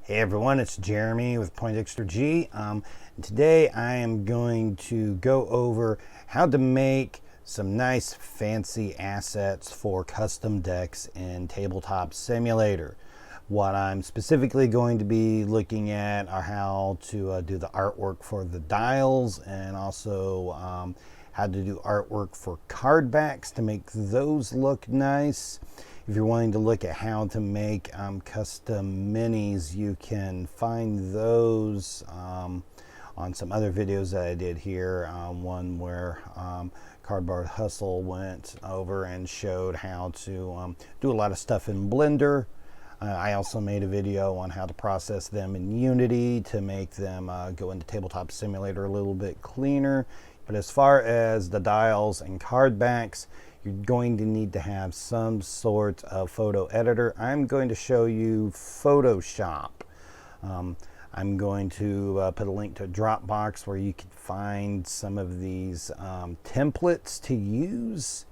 Hey everyone, it's Jeremy with Poindexter-G. Today I am going to go over how to make some nice fancy assets for custom decks in Tabletop Simulator. What I'm specifically going to be looking at are how to do the artwork for the dials, and also how to do artwork for card backs to make those look nice. If you're wanting to look at how to make custom minis, you can find those on some other videos that I did here. One where Cardboard Hustle went over and showed how to do a lot of stuff in Blender. I also made a video on how to process them in Unity to make them go into Tabletop Simulator a little bit cleaner. But as far as the dials and card backs, you're going to need to have some sort of photo editor. I'm going to show you Photoshop. I'm going to put a link to a Dropbox where you can find some of these templates to use.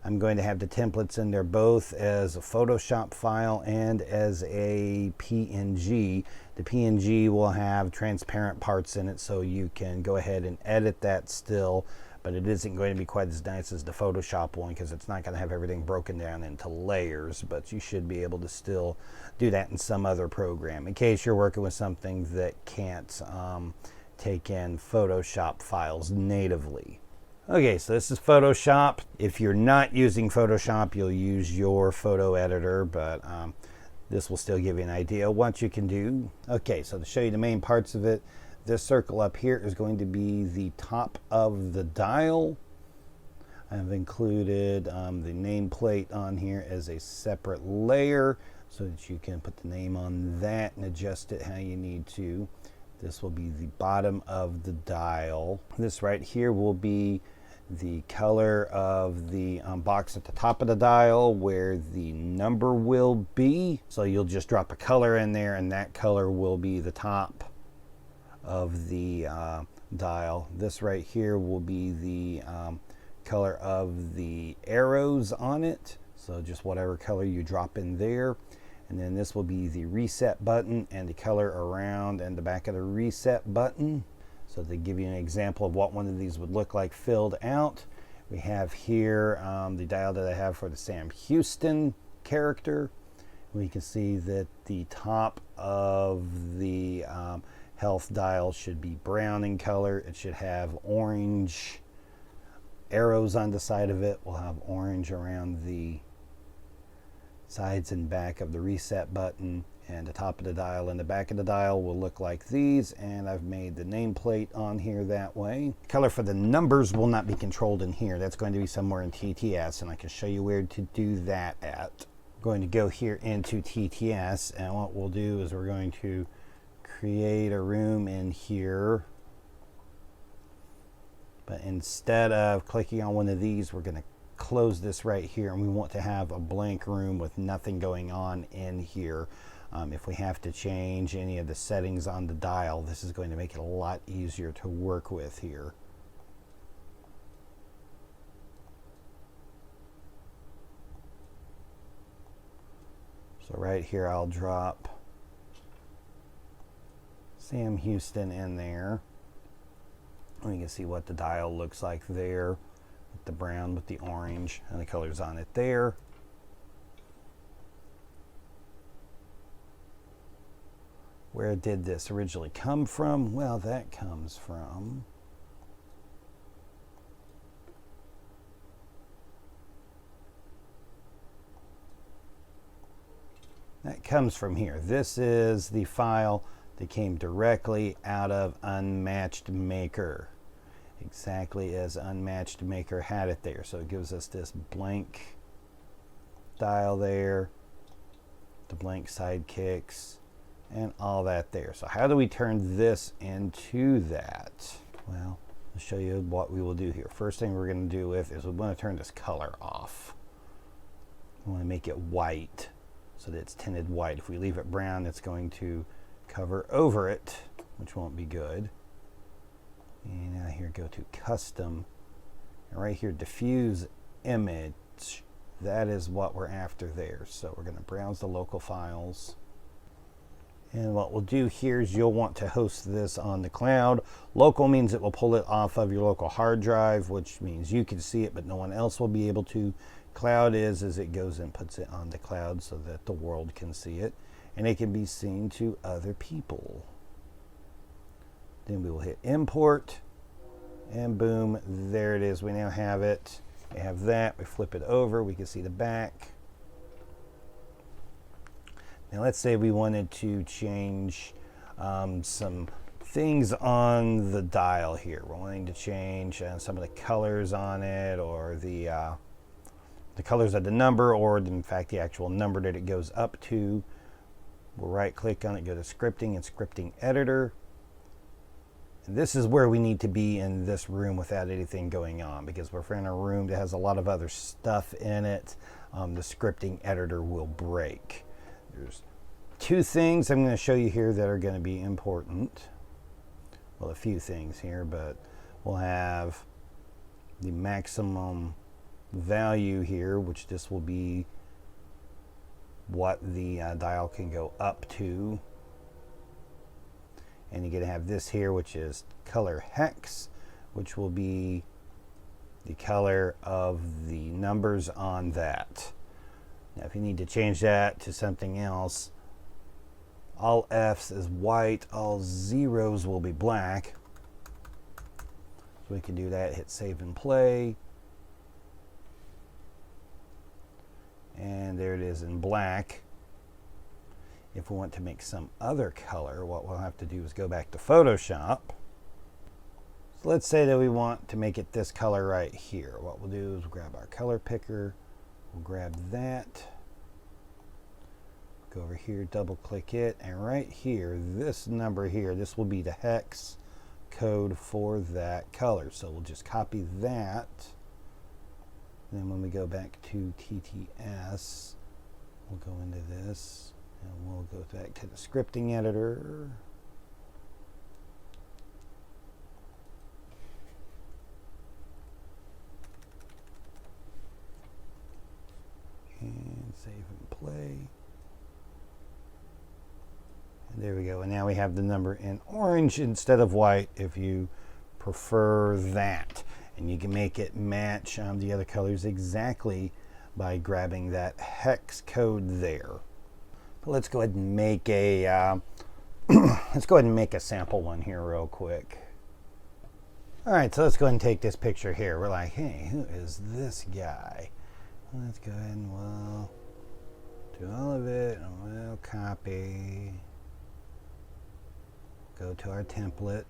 I'm going to have the templates in there both as a Photoshop file and as a PNG. The PNG will have transparent parts in it, so you can go ahead and edit that still, but it isn't going to be quite as nice as the Photoshop one because it's not going to have everything broken down into layers, but you should be able to still do that in some other program in case you're working with something that can't take in Photoshop files natively. Okay, so this is Photoshop. If you're not using Photoshop, you'll use your photo editor, but this will still give you an idea of what you can do. Okay, so to show you the main parts of it, this circle up here is going to be the top of the dial. I've included the nameplate on here as a separate layer so that you can put the name on that and adjust it how you need to. This will be the bottom of the dial. This right here will be the color of the box at the top of the dial where the number will be. So you'll just drop a color in there and that color will be the top of the dial. This right here will be the color of the arrows on it. So just whatever color you drop in there. And then this will be the reset button and the color around and the back of the reset button. So to give you an example of what one of these would look like filled out, we have here the dial that I have for the Sam Houston character. We can see that the top of the health dial should be brown in color. It should have orange arrows on the side of it. We'll have orange around the sides and back of the reset button, and the top of the dial and the back of the dial will look like these, and I've made the nameplate on here that way. Color for the numbers will not be controlled in here. That's going to be somewhere in TTS, and I can show you where to do that at. I'm going to go here into TTS, and what we'll do is we're going to create a room in here, but instead of clicking on one of these, we're going to close this right here, and we want to have a blank room with nothing going on in here. If we have to change any of the settings on the dial, this is going to make it a lot easier to work with here. So right here I'll drop Sam Houston in there. And you can see what the dial looks like there, with the brown with the orange and the colors on it there. Where did this originally come from? Well, that comes from here. This is the file that came directly out of Unmatched Maker, exactly as Unmatched Maker had it there. So it gives us this blank dial there, the blank sidekicks, and all that there. So how do we turn this into that? Well, I'll show you what we will do here. First thing we're going to do is we want to turn this color off. We want to make it white so that it's tinted white. If we leave it brown, it's going to cover over it, which won't be good. And now here, go to custom, and right here, diffuse image. That is what we're after there. So we're going to browse the local files, And what we'll do here is you'll want to host this on the cloud. Local means it will pull it off of your local hard drive, which means you can see it, but no one else will be able to. Cloud is it goes and puts it on the cloud so that the world can see it, and it can be seen to other people. Then we will hit import, and boom, there it is. We now have it. We have that. We flip it over. We can see the back. Now let's say we wanted to change some things on the dial here. We're wanting to change some of the colors on it, or the colors of the number, or in fact the actual number that it goes up to. We'll right click on it, go to scripting and scripting editor. And this is where we need to be in this room without anything going on, because if we're in a room that has a lot of other stuff in it, the scripting editor will break. There's two things I'm going to show you here that are going to be important. Well, a few things here, but we'll have the maximum value here, which this will be what the dial can go up to. And you're going to have this here, which is color hex, which will be the color of the numbers on that. Now, if you need to change that to something else, all F's is white, all zeros will be black. So we can do that, hit save and play. And there it is in black. If we want to make some other color, what we'll have to do is go back to Photoshop. So let's say that we want to make it this color right here. What we'll do is grab our color picker, we'll grab that. Go over here, double click it, and right here, this number here, this will be the hex code for that color. So we'll just copy that. Then when we go back to TTS, we'll go into this, and we'll go back to the scripting editor. And save and play. There we go, and now we have the number in orange instead of white if you prefer that. And you can make it match the other colors exactly by grabbing that hex code there. But let's go ahead and make a let's go ahead and make a sample one here real quick. All right, so let's go ahead and take this picture here. We're like, hey, who is this guy? Let's go ahead and we'll do all of it, and we'll copy. Go to our template,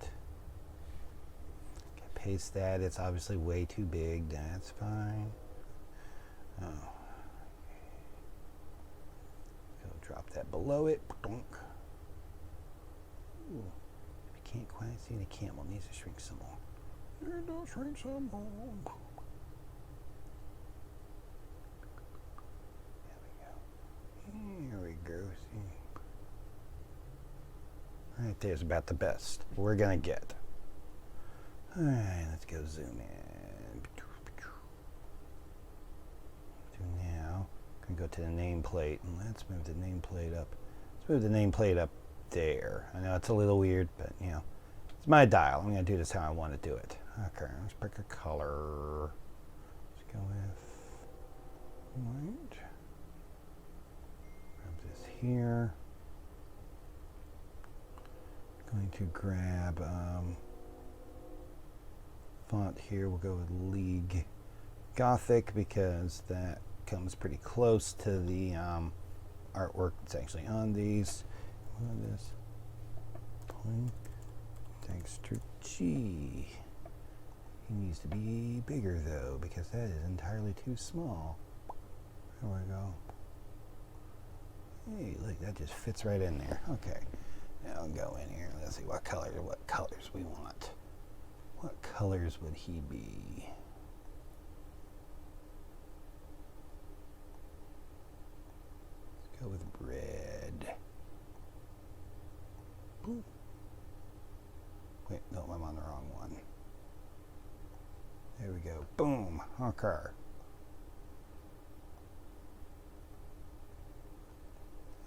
paste that. It's obviously way too big. That's fine. Oh. Go drop that below it. Ooh. You can't quite see the camel. Needs to shrink some more. It does shrink some more. There we go. See. Right there's about the best we're gonna get. All right, let's go zoom in. So now, I'm gonna go to the nameplate, and let's move the nameplate up. Let's move the nameplate up there. I know it's a little weird, but you know, it's my dial. I'm gonna do this how I want to do it. Okay, let's pick a color. Let's go with white. Grab this here. Going to grab font here. We'll go with League Gothic because that comes pretty close to the artwork that's actually on these. What is point Dexter G? He needs to be bigger though because that is entirely too small. There we go. Hey, look, that just fits right in there. Okay. Now I'll go in here and let's see what colors we want. What colors would he be? Let's go with red. Ooh. Wait, no, I'm on the wrong one. There we go. Boom. Okay.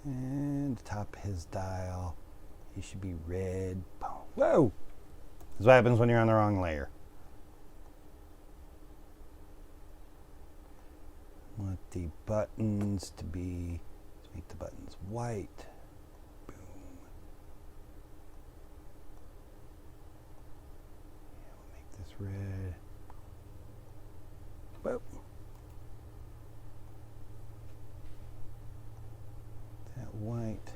And the top of his dial. He should be red. Boom. Whoa! That's what happens when you're on the wrong layer. Want the buttons to be, let's make the buttons white. Boom. Yeah, we'll make this red. Whoa. That white.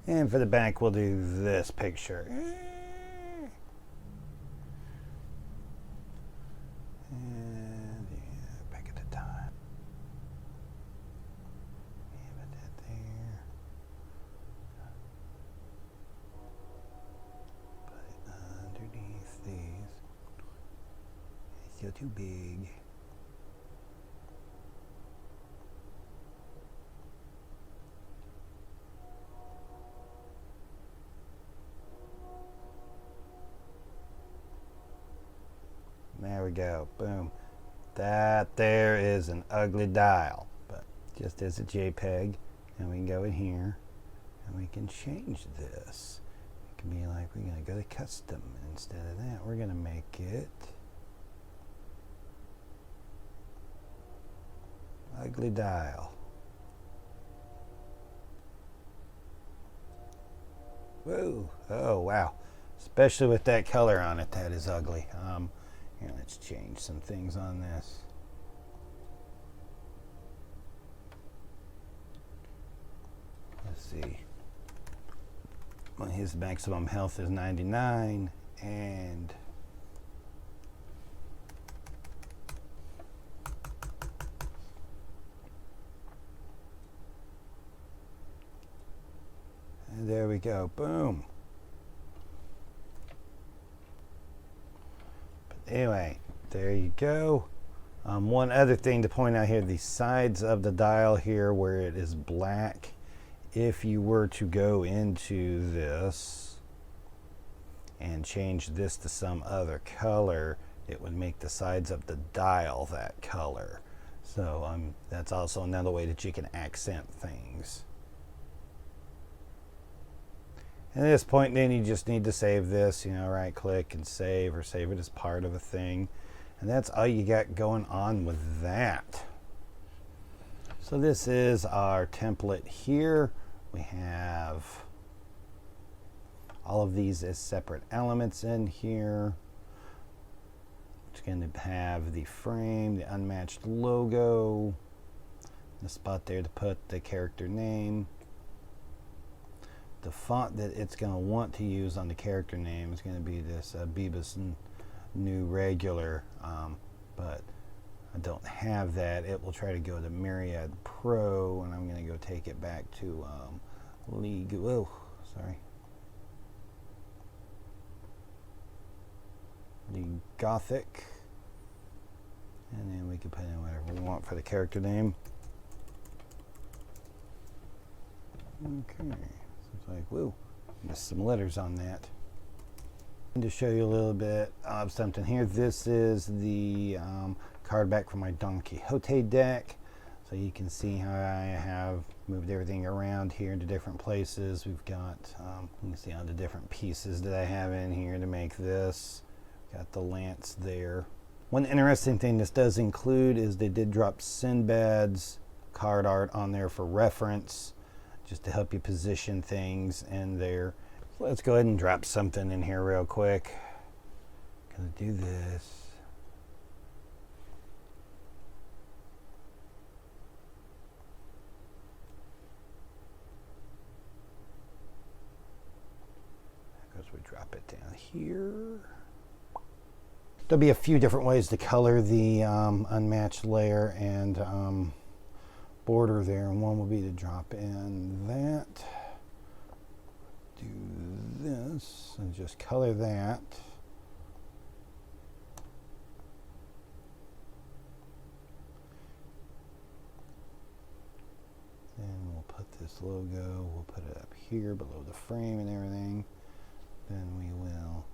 And for the back, we'll do this picture. And yeah, back at the top. Yeah, put that there. Put it underneath these. It's still too big. There we go. Boom. That there is an ugly dial, but just as a JPEG. And we can go in here and we can change this. It can be like we're going to go to custom. Instead of that, we're going to make it ugly dial. Whoa. Oh, wow. Especially with that color on it, that is ugly. Here, let's change some things on this. Let's see. Well, his maximum health is 99, and there we go. Boom. Anyway, there you go. One other thing to point out here, the sides of the dial here where it is black, if you were to go into this and change this to some other color, it would make the sides of the dial that color. So that's also another way that you can accent things. At this point, then you just need to save this, right click and save, or save it as part of a thing. And that's all you got going on with that. So this is our template here. We have all of these as separate elements in here. It's going to have the frame, the Unmatched logo, the spot there to put the character name. The font that it's going to want to use on the character name is going to be this Beavis New Regular, but I don't have that. It will try to go to Myriad Pro, and I'm going to go take it back to League. Whoa, sorry. League Gothic, and then we can put in whatever we want for the character name. Okay. It's like, whoa, missed some letters on that. And to show you a little bit of something here, this is the card back from my Don Quixote deck. So you can see how I have moved everything around here into different places. We've got, you can see all the different pieces that I have in here to make this. Got the lance there. One interesting thing this does include is they did drop Sinbad's card art on there for reference, just to help you position things in there. So let's go ahead and drop something in here real quick. Gonna do this. Because we drop it down here. There'll be a few different ways to color the unmatched layer and border there, and one will be to drop in that, do this, and just color that. Then we'll put this logo, we'll put it up here below the frame and everything. Then we will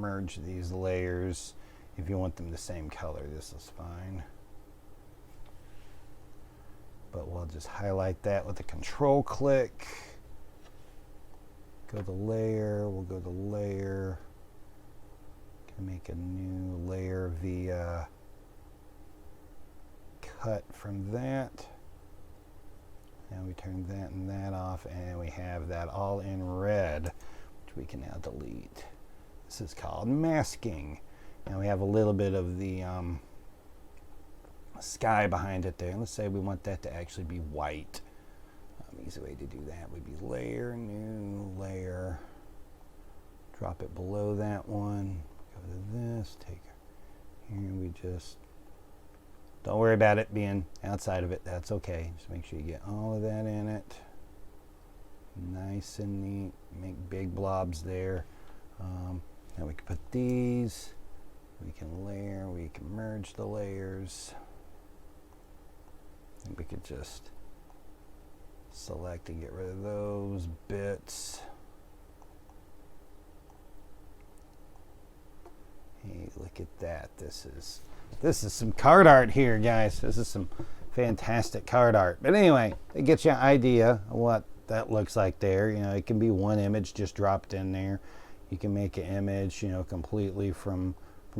merge these layers if you want them the same color. This is fine. But we'll just highlight that with a control click. Go to layer, we'll go to layer. Gonna make a new layer via cut from that. Now we turn that and that off, and we have that all in red, which we can now delete. This is called masking. Now we have a little bit of the sky behind it there. Let's say we want that to actually be white. Easy way to do that would be layer, new layer. Drop it below that one. Go to this, take here, we just, don't worry about it being outside of it. That's okay. Just make sure you get all of that in it. Nice and neat. Make big blobs there. Now we can put these. We can layer. We can merge the layers. And we could just select and get rid of those bits. Hey, look at that. This is some card art here, guys. This is some fantastic card art. But anyway, it gets you an idea of what that looks like there. You know, it can be one image just dropped in there. You can make an image, you know, completely from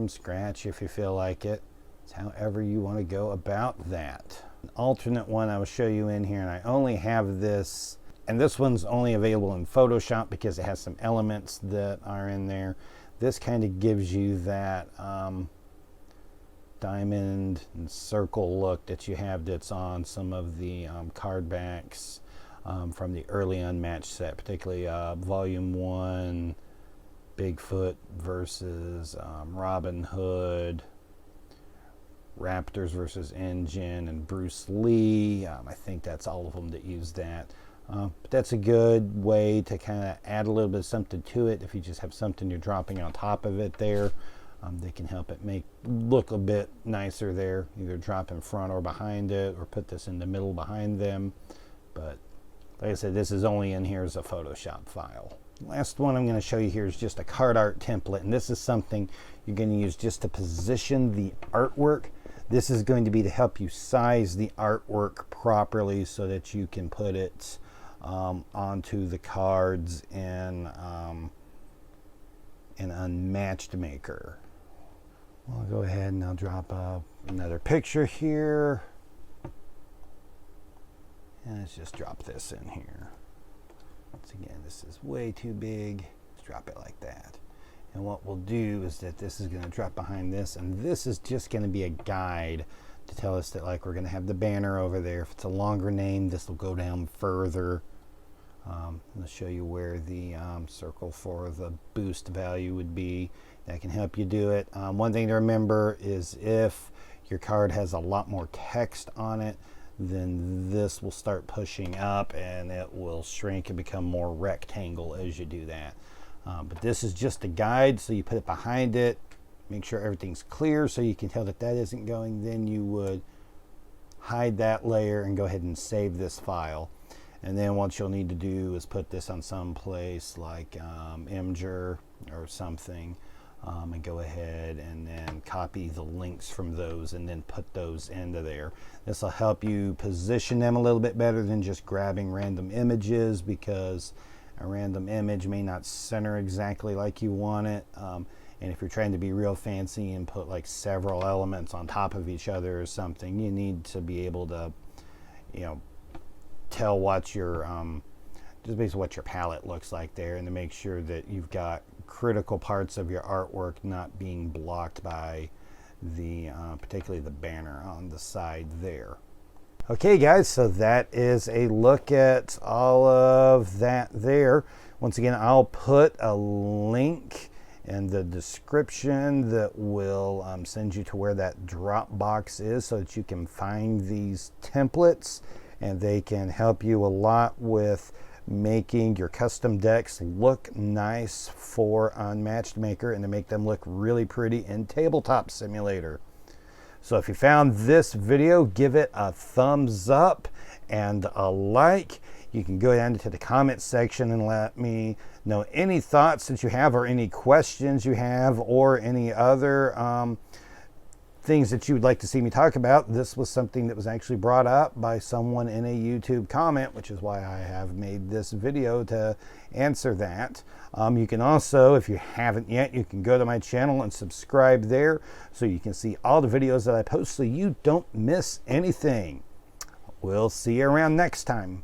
scratch if you feel like it. It's however you want to go about that. An alternate one I will show you in here, and I only have this, and this one's only available in Photoshop because it has some elements that are in there. This kind of gives you that diamond and circle look that you have that's on some of the card backs from the early Unmatched set, particularly Volume 1, Bigfoot versus Robin Hood, Raptors versus Engine, and Bruce Lee. I think that's all of them that use that. But that's a good way to kind of add a little bit of something to it. If you just have something you're dropping on top of it there, they can help it look a bit nicer there. Either drop in front or behind it, or put this in the middle behind them. But like I said, this is only in here as a Photoshop file. Last one I'm going to show you here is just a card art template, and this is something you're going to use just to position the artwork. This is going to be to help you size the artwork properly so that you can put it onto the cards in an Unmatched maker. I'll go ahead and I'll drop another picture here. And let's just drop this in here. Once again, this is way too big. Let's drop it like that. And what we'll do is that this is going to drop behind this, and this is just going to be a guide to tell us that, like, we're going to have the banner over there. If it's a longer name, this will go down further. I'll show you where the circle for the boost value would be. That can help you do it. One thing to remember is if your card has a lot more text on it, then this will start pushing up and it will shrink and become more rectangle as you do that. But this is just a guide, so you put it behind it, make sure everything's clear so you can tell that that isn't going. Then you would hide that layer and go ahead and save this file. And then what you'll need to do is put this on some place like Imgur or something, and go ahead and then copy the links from those and then put those into there. This will help you position them a little bit better than just grabbing random images, because a random image may not center exactly like you want it. And if you're trying to be real fancy and put like several elements on top of each other or something, you need to be able to, you know, tell what your just basically what your palette looks like there, and to make sure that you've got critical parts of your artwork not being blocked by the particularly the banner on the side there. Okay guys, so that is a look at all of that there. Once again, I'll put a link in the description that will send you to where that drop box is so that you can find these templates, and they can help you a lot with making your custom decks look nice for Unmatched Maker and to make them look really pretty in Tabletop Simulator. So if you found this video, give it a thumbs up and a like. You You can go down to the comment section and let me know any thoughts that you have or any questions you have or any other things that you would like to see me talk about. This was something that was actually brought up by someone in a YouTube comment, which is why I have made this video to answer that. You can also, if you haven't yet, you can go to my channel and subscribe there so you can see all the videos that I post so you don't miss anything. We'll see you around next time.